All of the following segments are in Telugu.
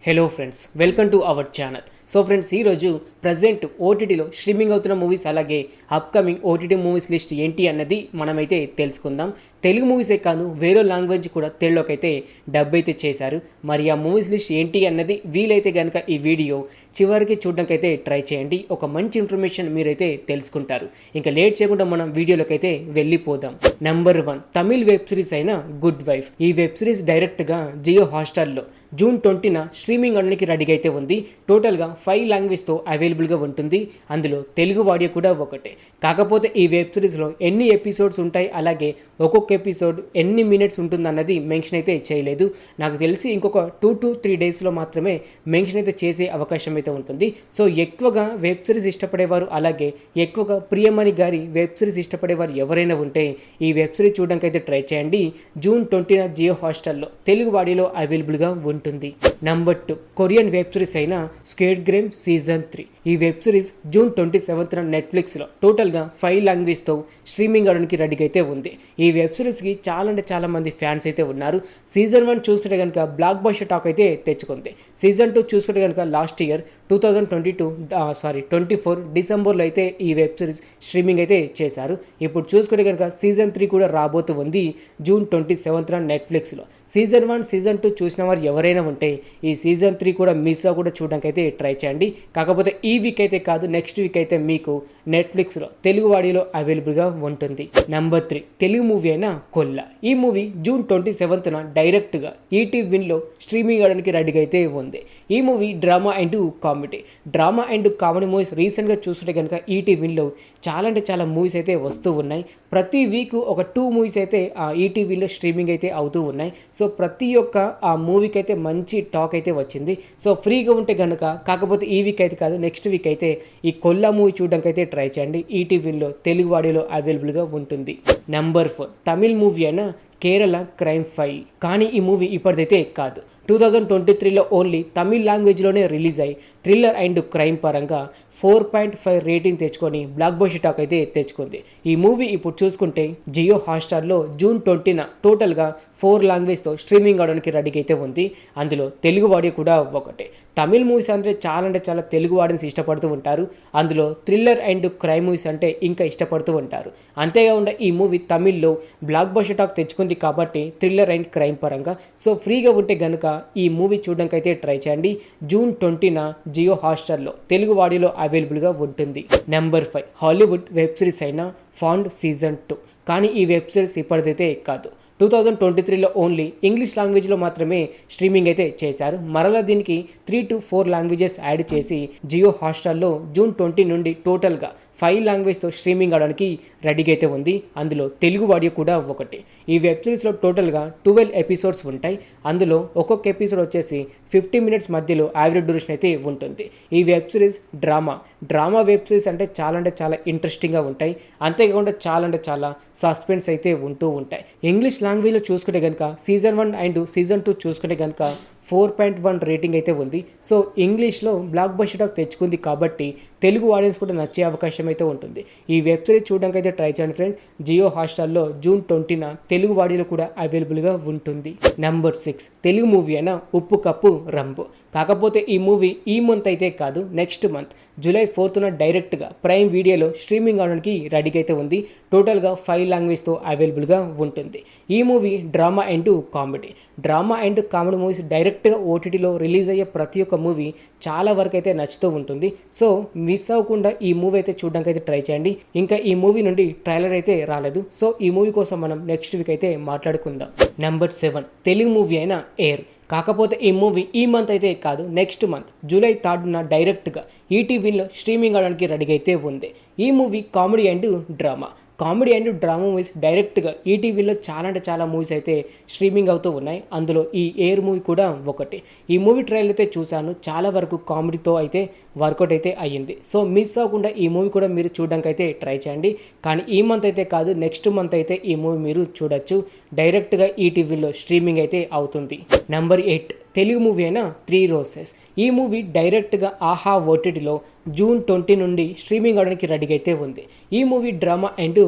Hello friends, welcome to our channel. So friends, ఈరోజు ప్రజెంట్ ఓటీటీలో స్ట్రీమింగ్ అవుతున్న మూవీస్ అలాగే అప్కమింగ్ ఓటీటీ మూవీస్ లిస్ట్ ఏంటి అన్నది మనమైతే తెలుసుకుందాం. తెలుగు మూవీసే కాదు, వేరే లాంగ్వేజ్ కూడా తెలుగులోకి అయితే డబ్ అయితే చేశారు. మరి ఆ మూవీస్ లిస్ట్ ఏంటి అన్నది వీలైతే కనుక ఈ వీడియో చివరికి చూడడానికి అయితే ట్రై చేయండి. ఒక మంచి ఇన్ఫర్మేషన్ మీరైతే తెలుసుకుంటారు. ఇంకా లేట్ చేయకుండా మనం వీడియోలోకి అయితే వెళ్ళిపోదాం. నెంబర్ 1 తమిళ్ వెబ్ సిరీస్ అయిన గుడ్ వైఫ్. ఈ వెబ్ సిరీస్ డైరెక్ట్గా జియో హాట్‌స్టార్లో జూన్ 20న స్ట్రీమింగ్ అవడానికి రెడీగా అయితే ఉంది. టోటల్గా 5 లాంగ్వేజ్తో అవైలబుల్గా ఉంటుంది. అందులో తెలుగు ఆడియో కూడా ఒకటే. కాకపోతే ఈ వెబ్ సిరీస్లో ఎన్ని ఎపిసోడ్స్ ఉంటాయి, అలాగే ఒక్కొక్క ఎపిసోడ్ ఎన్ని మినిట్స్ ఉంటుంది అన్నది మెన్షన్ అయితే చేయలేదు. నాకు తెలిసి ఇంకొక 2 to 3 డేస్లో మాత్రమే మెన్షన్ అయితే చేసే అవకాశం అయితే ఉంటుంది. సో ఎక్కువగా వెబ్ సిరీస్ ఇష్టపడేవారు, అలాగే ఎక్కువగా ప్రియమణి గారి వెబ్ సిరీస్ ఇష్టపడేవారు ఎవరైనా ఉంటే ఈ వెబ్ సిరీస్ చూడడానికి అయితే ట్రై చేయండి. జూన్ 20న జియో హాట్‌స్టార్లో తెలుగు ఆడియోలో అవైలబుల్గా ఉంటుంది. నెంబర్ 2 కొరియన్ వెబ్ సిరీస్ అయిన స్క్విడ్ గేమ్ సీజన్ 3. ఈ వెబ్ సిరీస్ జూన్ 27న నెట్ఫ్లిక్స్లో టోటల్గా 5 లాంగ్వేజ్తో స్ట్రీమింగ్ అవడానికి రెడీగా అయితే ఉంది. ఈ వెబ్ సిరీస్కి చాలా మంది ఫ్యాన్స్ అయితే ఉన్నారు. సీజన్ 1 చూసుకుంటే కనుక బ్లాక్ బస్టర్ టాక్ అయితే తెచ్చుకుంది. సీజన్ 2 చూసుకుంటే కనుక లాస్ట్ ఇయర్ 24 డిసెంబర్లో అయితే ఈ వెబ్ సిరీస్ స్ట్రీమింగ్ అయితే చేశారు. ఇప్పుడు చూసుకుంటే కనుక సీజన్ 3 కూడా రాబోతూ ఉంది జూన్ 27న నెట్ఫ్లిక్స్లో. సీజన్ 1 సీజన్ 2 చూసిన వారు ఎవరైనా ఉంటే ఈ సీజన్ 3 కూడా మిస్ అవ్వకుండా చూడడానికి అయితే ట్రై చేయండి. కాకపోతే ఈ వీక్ అయితే కాదు, నెక్స్ట్ వీక్ అయితే మీకు నెట్ఫ్లిక్స్లో తెలుగు ఆడియోలో అవైలబుల్గా ఉంటుంది. నెంబర్ 3 తెలుగు మూవీ అయిన కొల్ల. ఈ మూవీ జూన్ 27న డైరెక్ట్గా ఈటీవీ విన్లో స్ట్రీమింగ్ అవడానికి రెడీగా అయితే ఉంది. ఈ movie drama and comedy movies రీసెంట్గా చూస్తుంటే కనుక ఈటీవీ విన్లో చాలా మూవీస్ అయితే వస్తూ ఉన్నాయి. ప్రతి వీక్ ఒక 2 మూవీస్ అయితే ఆ ఈటీవీలో స్ట్రీమింగ్ అయితే అవుతూ ఉన్నాయి. సో ప్రతి ఒక్క ఆ మూవీకి అయితే మంచి టాక్ అయితే వచ్చింది. సో ఫ్రీగా ఉంటే కనుక, కాకపోతే ఈ వీక్ అయితే కాదు, నెక్స్ట్ వీక్ అయితే ఈ కొల్లా మూవీ చూడడానికి అయితే ట్రై చేయండి. ఈటీవీలో తెలుగు ఆడియోలో అవైలబుల్గా ఉంటుంది. నెంబర్ 4 తమిళ్ మూవీ అయిన కేరళ క్రైమ్ ఫైల్. కానీ ఈ మూవీ ఇప్పటిదైతే కాదు, 2023లో ఓన్లీ తమిళ్ లాంగ్వేజ్లోనే రిలీజ్ అయ్యి థ్రిల్లర్ అండ్ క్రైమ్ పరంగా 4.5 రేటింగ్ తెచ్చుకొని బ్లాక్ బస్టర్ టాక్ అయితే తెచ్చుకుంది. ఈ మూవీ ఇప్పుడు చూసుకుంటే జియో హాట్‌స్టార్లో జూన్ 20న టోటల్గా 4 లాంగ్వేజ్తో స్ట్రీమింగ్ అవడానికి రెడీగా అయితే ఉంది. అందులో తెలుగు ఆడియో కూడా ఒకటే. తమిళ్ మూవీస్ అంటే చాలా తెలుగు ఆడియన్స్ ఇష్టపడుతూ ఉంటారు. అందులో థ్రిల్లర్ అండ్ క్రైమ్ మూవీస్ అంటే ఇంకా ఇష్టపడుతూ ఉంటారు. అంతేకాకుండా ఈ మూవీ తమిళ్లో బ్లాక్ బస్టర్ టాక్ తెచ్చుకుంది కాబట్టి థ్రిల్లర్ అండ్ క్రైమ్ పరంగా. సో ఫ్రీగా ఉంటే కనుక ఈ మూవీ చూడడానికి అయితే ట్రై చేయండి. జూన్ 20న జియో హాట్‌స్టార్లో తెలుగు ఆడియోలో అవైలబుల్గా ఉంటుంది. నెంబర్ 5 హాలీవుడ్ వెబ్ సిరీస్ అయిన ఫాండ్ సీజన్ 2. కానీ ఈ వెబ్ సిరీస్ ఇప్పటిదైతే కాదు, 2023లో ఓన్లీ ఇంగ్లీష్ లాంగ్వేజ్లో మాత్రమే స్ట్రీమింగ్ అయితే చేశారు. మరలా దీనికి 3 to 4 లాంగ్వేజెస్ యాడ్ చేసి జియో హాట్‌స్టార్లో జూన్ 20 నుండి టోటల్గా 5 లాంగ్వేజ్తో స్ట్రీమింగ్ అవడానికి రెడీగా అయితే ఉంది. అందులో తెలుగు ఆడియో కూడా ఒకటి. ఈ వెబ్ సిరీస్లో టోటల్గా 12 ఎపిసోడ్స్ ఉంటాయి. అందులో ఒక్కొక్క ఎపిసోడ్ వచ్చేసి 50 మినిట్స్ మధ్యలో యావరేజ్ డ్యూరేషన్ అయితే ఉంటుంది. ఈ web series drama web series అంటే చాలా ఇంట్రెస్టింగ్గా ఉంటాయి. అంతేకాకుండా చాలా సస్పెన్స్ అయితే ఉంటూ ఉంటాయి. ఇంగ్లీష్ లాంగ్వేజ్లో చూసుకుంటే కనుక సీజన్ 1 అండ్ సీజన్ 2 చూసుకుంటే కనుక 4.1 రేటింగ్ అయితే ఉంది. సో ఇంగ్లీష్లో బ్లాక్ బస్టర్ టాక్ తెచ్చుకుంది కాబట్టి తెలుగు ఆడియన్స్ కూడా నచ్చే అవకాశం అయితే ఉంటుంది. ఈ వెబ్ సిరీస్ చూడడానికి అయితే ట్రై చేయండి ఫ్రెండ్స్. జియో హాట్‌స్టార్లో జూన్ 20న తెలుగు ఆడియోలో కూడా అవైలబుల్గా ఉంటుంది. నెంబర్ 6 తెలుగు మూవీ అయిన ఉప్పు కప్పు రంబు. కాకపోతే ఈ మూవీ ఈ మంత్ అయితే కాదు, నెక్స్ట్ మంత్ జూలై 4న డైరెక్ట్గా ప్రైమ్ వీడియోలో స్ట్రీమింగ్ అవడానికి రెడీగా అయితే ఉంది. టోటల్గా 5 లాంగ్వేజ్తో అవైలబుల్గా ఉంటుంది. ఈ movie drama and comedy movies డైరెక్ట్గా ఓటీటీలో రిలీజ్ అయ్యే ప్రతి ఒక్క మూవీ చాలా వరకు అయితే నచ్చుతూ ఉంటుంది. సో మిస్ అవ్వకుండా ఈ మూవీ అయితే చూడడానికి అయితే ట్రై చేయండి. ఇంకా ఈ మూవీ నుండి ట్రైలర్ అయితే రాలేదు. సో ఈ మూవీ కోసం మనం నెక్స్ట్ వీక్ అయితే మాట్లాడుకుందాం. నెంబర్ 7 తెలుగు మూవీ అయిన ఎయిర్. కాకపోతే ఈ మూవీ ఈ మంత్ అయితే కాదు, నెక్స్ట్ మంత్ జూలై 3న డైరెక్ట్గా ఈటీవీలో స్ట్రీమింగ్ అవడానికి రెడీగా అయితే ఉంది. ఈ movie comedy and drama movies డైరెక్ట్గా ఈటీవీలో చాలా మూవీస్ అయితే స్ట్రీమింగ్ అవుతూ ఉన్నాయి. అందులో ఈ ఎయిర్ మూవీ కూడా ఒకటి. ఈ మూవీ ట్రైలర్ అయితే చూశాను, చాలా వరకు కామెడీతో అయితే వర్కౌట్ అయితే అయ్యింది. సో మిస్ అవ్వకుండా ఈ మూవీ కూడా మీరు చూడడానికి అయితే ట్రై చేయండి. కానీ ఈ మంత్ అయితే కాదు, నెక్స్ట్ మంత్ అయితే ఈ మూవీ మీరు చూడొచ్చు. డైరెక్ట్గా ఈటీవీలో స్ట్రీమింగ్ అయితే అవుతుంది. నెంబర్ 8 తెలుగు మూవీ అయిన 3 Roses. ఈ మూవీ డైరెక్ట్గా ఆహా ఓటీటీలో జూన్ 20 నుండి స్ట్రీమింగ్ అవడానికి రెడీగా అయితే ఉంది. ఈ movie drama and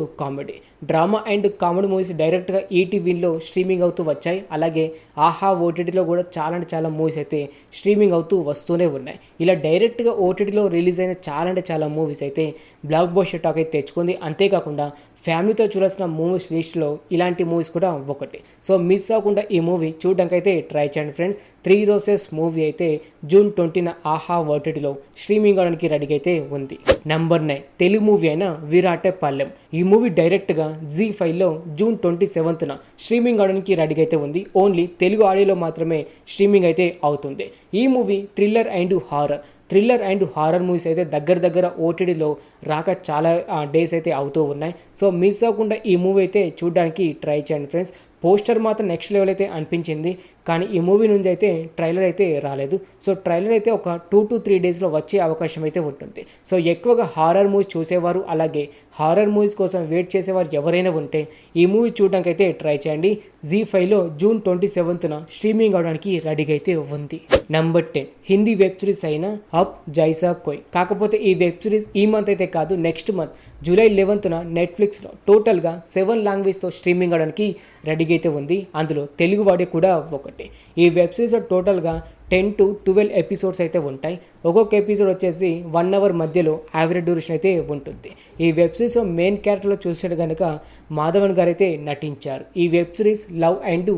comedy movies డైరెక్ట్గా ఈటీవీలో స్ట్రీమింగ్ అవుతూ వచ్చాయి. అలాగే ఆహా ఓటీటీలో కూడా చాలా మూవీస్ అయితే స్ట్రీమింగ్ అవుతూ వస్తూనే ఉన్నాయి. ఇలా డైరెక్ట్గా ఓటీటీలో రిలీజ్ అయిన చాలా మూవీస్ అయితే బ్లాక్ బస్టర్ టాక్ అయితే తెచ్చుకుంది. అంతేకాకుండా ఫ్యామిలీతో చూడాల్సిన మూవీస్ లిస్ట్లో ఇలాంటి మూవీస్ కూడా ఒకటి. సో మిస్ అవ్వకుండా ఈ మూవీ చూడడానికి అయితే ట్రై చేయండి ఫ్రెండ్స్. 3 Roses మూవీ అయితే జూన్ 20న ఆహా ఓటీటీలో స్ట్రీమింగ్ అవడానికి రెడీగా అయితే ఉంది. నెంబర్ 9 తెలుగు మూవీ అయిన విరాటే పల్లెం. ఈ మూవీ డైరెక్ట్గా జీ5లో జూన్ 27న స్ట్రీమింగ్ అవడానికి రెడీగా అయితే ఉంది. ఓన్లీ తెలుగు ఆడియోలో మాత్రమే స్ట్రీమింగ్ అయితే అవుతుంది. ఈ movie thriller and horror movies అయితే దగ్గర ఓటీటీలో రాక చాలా డేస్ అయితే అవుతూ ఉన్నాయి. సో మిస్ అవ్వకుండా ఈ మూవీ అయితే చూడడానికి ట్రై చేయండి ఫ్రెండ్స్. పోస్టర్ మాత్రం నెక్స్ట్ లెవెల్ అయితే అనిపించింది, కానీ ఈ మూవీ నుంచి అయితే ట్రైలర్ అయితే రాలేదు. సో ట్రైలర్ అయితే ఒక 2 to 3 డేస్లో వచ్చే అవకాశం అయితే ఉంటుంది. సో ఎక్కువగా హారర్ మూవీస్ చూసేవారు, అలాగే హారర్ మూవీస్ కోసం వెయిట్ చేసేవారు ఎవరైనా ఉంటే ఈ మూవీ చూడడానికి అయితే ట్రై చేయండి. జీ5లో జూన్ 27న స్ట్రీమింగ్ అవడానికి రెడీగా అయితే ఉంది. నెంబర్ 10 హిందీ వెబ్ సిరీస్ అయిన అప్ జైసా కోయ్. కాకపోతే ఈ వెబ్ సిరీస్ ఈ మంత్ అయితే కాదు, నెక్స్ట్ మంత్ జూలై 11న నెట్ఫ్లిక్స్లో టోటల్గా 7 లాంగ్వేజ్తో స్ట్రీమింగ్ అవడానికి రెడీగా అయితే ఉంది. అందులో తెలుగు వాడే కూడా ఒకటి. ఈ వెబ్ సిరీస్లో టోటల్గా 10 to 12 ఎపిసోడ్స్ అయితే ఉంటాయి. ఒక్కొక్క ఎపిసోడ్ వచ్చేసి 1 hour మధ్యలో యావరేజ్ డ్యూరేషన్ అయితే ఉంటుంది. ఈ వెబ్ సిరీస్లో మెయిన్ క్యారెక్టర్లో చూసినట్టు కనుక మాధవన్ గారు అయితే నటించారు. ఈ web series love and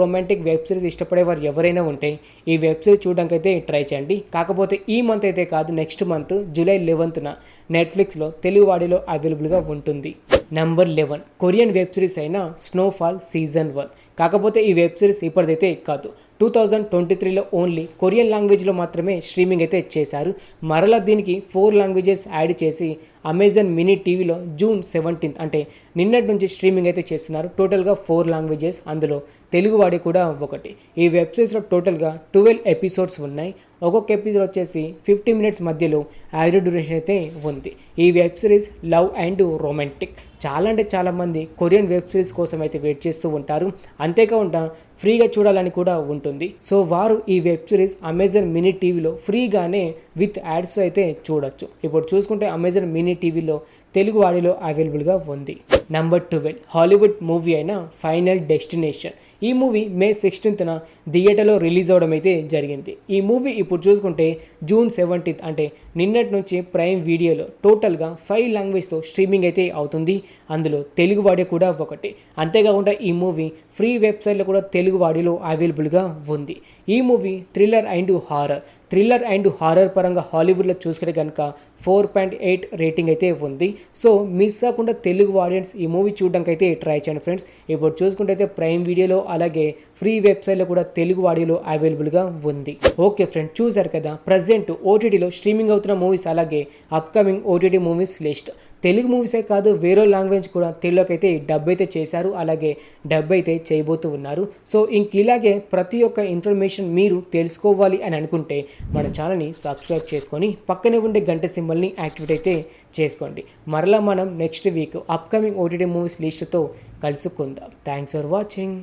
romantic web series ఇష్టపడేవారు ఎవరైనా ఉంటే ఈ వెబ్ సిరీస్ చూడడానికి అయితే ట్రై చేయండి. కాకపోతే ఈ మంత్ అయితే కాదు, నెక్స్ట్ మంత్ జూలై 11న నెట్ఫ్లిక్స్లో తెలుగు వాడిలో అవైలబుల్గా ఉంటుంది. నెంబర్ 11 కొరియన్ వెబ్ సిరీస్ అయిన స్నోఫాల్ సీజన్ 1. కాకపోతే ఈ వెబ్ సిరీస్ ఇప్పటిదైతే కాదు, 2023లో ఓన్లీ కొరియన్ లాంగ్వేజ్లో మాత్రమే స్ట్రీమింగ్ అయితే చేశారు. మరలా దీనికి 4 లాంగ్వేజెస్ యాడ్ చేసి అమెజాన్ మినీ టీవీలో జూన్ 17 అంటే నిన్నటి నుంచి స్ట్రీమింగ్ అయితే చేస్తున్నారు. టోటల్గా 4 లాంగ్వేజెస్, అందులో తెలుగు వాడి కూడా ఒకటి. ఈ వెబ్ సిరీస్లో టోటల్గా 12 ఎపిసోడ్స్ ఉన్నాయి. ఒక్కొక్క ఎపిసోడ్ వచ్చేసి 50 minutes మధ్యలో యావరేజ్ డ్యూరేషన్ అయితే ఉంది. ఈ web series love and romantic. చాలా మంది కొరియన్ వెబ్ సిరీస్ కోసం అయితే వెయిట్ చేస్తూ ఉంటారు. అంతేకాకుండా ఫ్రీగా చూడాలని కూడా ఉంటుంది. సో వారు ఈ వెబ్ సిరీస్ అమెజాన్ మినీ టీవీలో ఫ్రీగానే విత్ యాడ్స్ అయితే చూడొచ్చు. ఇప్పుడు చూసుకుంటే అమెజాన్ మినీ టీవీలో తెలుగు వాడిలో అవైలబుల్గా ఉంది. నెంబర్ 12 హాలీవుడ్ మూవీ అయిన ఫైనల్ డెస్టినేషన్. ఈ మూవీ మే 16న థియేటర్లో రిలీజ్ అవ్వడం అయితే జరిగింది. ఈ మూవీ ఇప్పుడు చూసుకుంటే జూన్ 17 అంటే నిన్నటి నుంచి ప్రైమ్ వీడియోలో టోటల్గా 5 లాంగ్వేజ్తో స్ట్రీమింగ్ అయితే అవుతుంది. అందులో తెలుగు వాడే కూడా ఒకటి. అంతేకాకుండా ఈ మూవీ ఫ్రీ వెబ్సైట్లో కూడా తెలుగు వాడిలో అవైలబుల్గా ఉంది. ఈ మూవీ థ్రిల్లర్ అండ్ హారర్ పరంగా హాలీవుడ్లో చూసుకుంటే కనుక 4.8 రేటింగ్ అయితే ఉంది. సో మిస్ అవ్వకుండా తెలుగు ఆడియన్స్ ఈ మూవీ చూడడానికి అయితే ట్రై చేయండి ఫ్రెండ్స్. ఇప్పుడు చూసుకుంటే అయితే ప్రైమ్ వీడియోలో అలాగే ఫ్రీ వెబ్సైట్లో కూడా తెలుగు ఆడియోలో అవైలబుల్గా ఉంది. ఓకే ఫ్రెండ్స్, చూసారు కదా ప్రజెంట్ ఓటీటీలో స్ట్రీమింగ్ అవుతున్న మూవీస్ అలాగే upcoming OTT movies list. Telugu మూవీసే కాదు, వేరే లాంగ్వేజ్ కూడా తెలుగులోకి అయితే డబ్ అయితే చేశారు, అలాగే డబ్ అయితే చేయబోతూ ఉన్నారు. సో ఇలాగే ప్రతి ఒక్క ఇన్ఫర్మేషన్ మీరు తెలుసుకోవాలి అని అనుకుంటే మన ఛానల్ని సబ్స్క్రైబ్ చేసుకొని పక్కనే ఉండే గంట సింబల్ని యాక్టివేట్ అయితే చేసుకోండి. మరలా మనం next week upcoming OTT movies లిస్ట్తో కలుసుకుందాం. Thanks for watching.